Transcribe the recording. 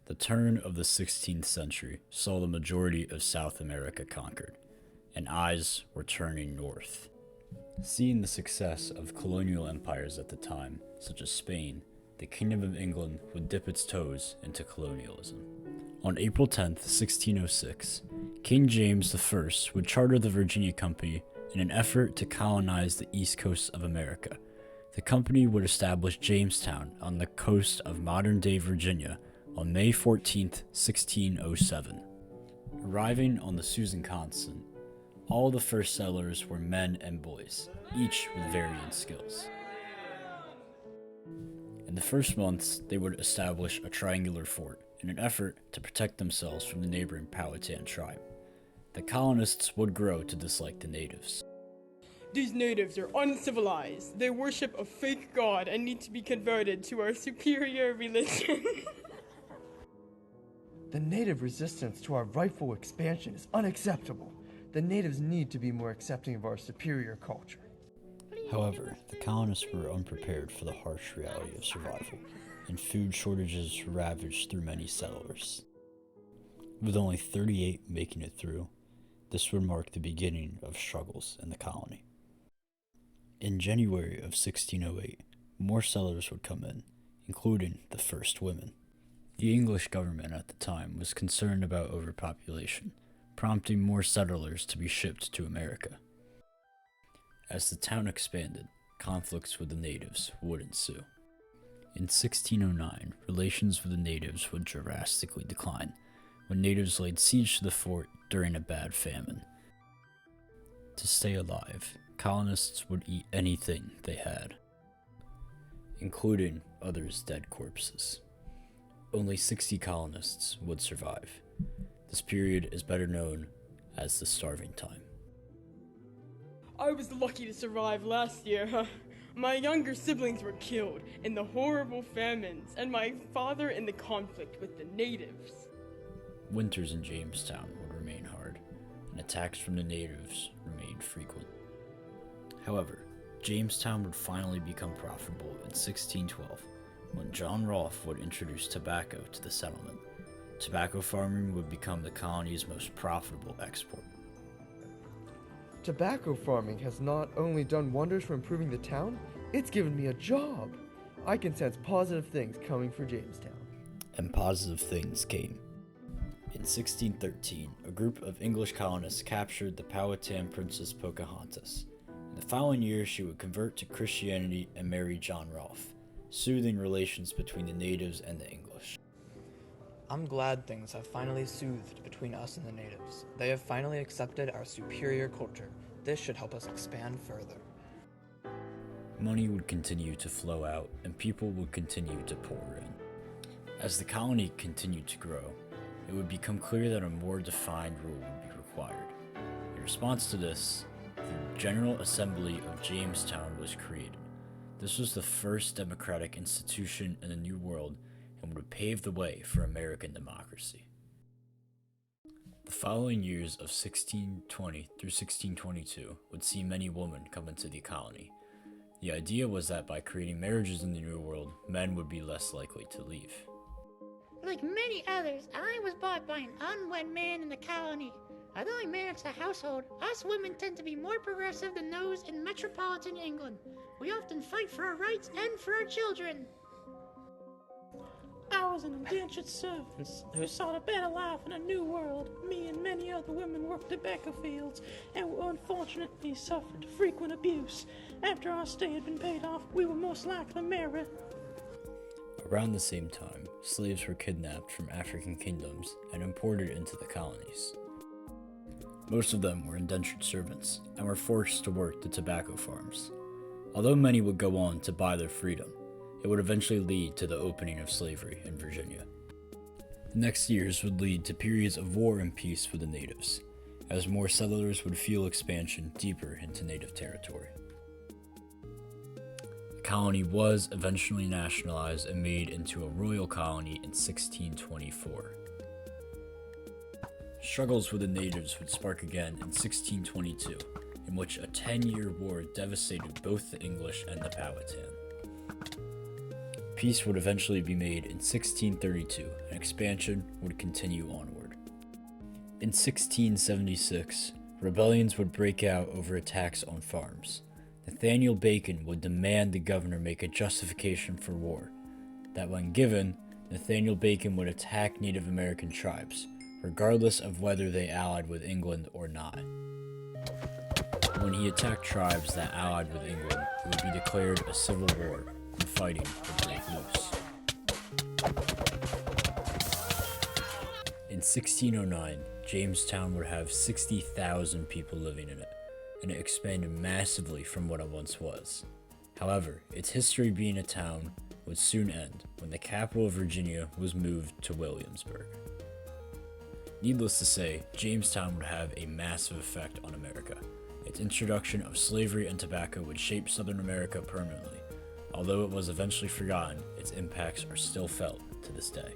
The turn of the 16th century saw the majority of South America conquered, and eyes were turning north. Seeing the success of colonial empires at the time, such as Spain, the Kingdom of England would dip its toes into colonialism. On April 10, 1606, King James I would charter the Virginia Company in an effort to colonize the east coast of America. The company would establish Jamestown on the coast of modern-day Virginia on May 14, 1607. Arriving on the Susan Constant, all the first settlers were men and boys, each with varying skills. In the first months, they would establish a triangular fort in an effort to protect themselves from the neighboring Powhatan tribe. The colonists would grow to dislike the natives. These natives are uncivilized. They worship a fake god and need to be converted to our superior religion. The native resistance to our rightful expansion is unacceptable. The natives need to be more accepting of our superior culture. However, the colonists were unprepared for the harsh reality of survival, and food shortages ravaged through many settlers. With only 38 making it through, this would mark the beginning of struggles in the colony. In January of 1608, more settlers would come in, including the first women. The English government at the time was concerned about overpopulation, prompting more settlers to be shipped to America. As the town expanded, conflicts with the natives would ensue. In 1609, relations with the natives would drastically decline when natives laid siege to the fort during a bad famine. To stay alive, colonists would eat anything they had, including others' dead corpses. Only 60 colonists would survive. This period is better known as the Starving Time. I was lucky to survive last year. My younger siblings were killed in the horrible famines, and my father in the conflict with the natives. Winters in Jamestown would remain hard, and attacks from the natives remained frequent. However, Jamestown would finally become profitable in 1612, when John Rolfe would introduce tobacco to the settlement. Tobacco farming would become the colony's most profitable export. Tobacco farming has not only done wonders for improving the town, it's given me a job. I can sense positive things coming for Jamestown. And positive things came. In 1613, a group of English colonists captured the Powhatan princess Pocahontas. In the following year, she would convert to Christianity and marry John Rolfe, soothing relations between the natives and the English. I'm glad things have finally soothed between us and the natives. They have finally accepted our superior culture. This should help us expand further. Money would continue to flow out, and people would continue to pour in. As the colony continued to grow, it would become clear that a more defined rule would be required. In response to this, the General Assembly of Jamestown was created. This was the first democratic institution in the New World and would pave the way for American democracy. The following years of 1620 through 1622 would see many women come into the colony. The idea was that by creating marriages in the New World, men would be less likely to leave. Like many others, I was bought by an unwed man in the colony. Although I manage the household, us women tend to be more progressive than those in metropolitan England. We often fight for our rights and for our children. I was an indentured servant who sought a better life in a new world. Me and many other women worked tobacco fields and unfortunately suffered frequent abuse. After our stay had been paid off, we were most likely married. Around the same time, slaves were kidnapped from African kingdoms and imported into the colonies. Most of them were indentured servants and were forced to work the tobacco farms. Although many would go on to buy their freedom, it would eventually lead to the opening of slavery in Virginia. The next years would lead to periods of war and peace with the natives, as more settlers would feel expansion deeper into native territory. The colony was eventually nationalized and made into a royal colony in 1624. Struggles with the natives would spark again in 1622, in which a 10-year war devastated both the English and the Powhatan. Peace would eventually be made in 1632, and expansion would continue onward. In 1676, rebellions would break out over attacks on farms. Nathaniel Bacon would demand the governor make a justification for war, that when given, Nathaniel Bacon would attack Native American tribes, regardless of whether they allied with England or not. When he attacked tribes that allied with England, it would be declared a civil war, and fighting would break loose. In 1609, Jamestown would have 60,000 people living in it, and it expanded massively from what it once was. However, its history being a town would soon end when the capital of Virginia was moved to Williamsburg. Needless to say, Jamestown would have a massive effect on America. Its introduction of slavery and tobacco would shape Southern America permanently. Although it was eventually forgotten, its impacts are still felt to this day.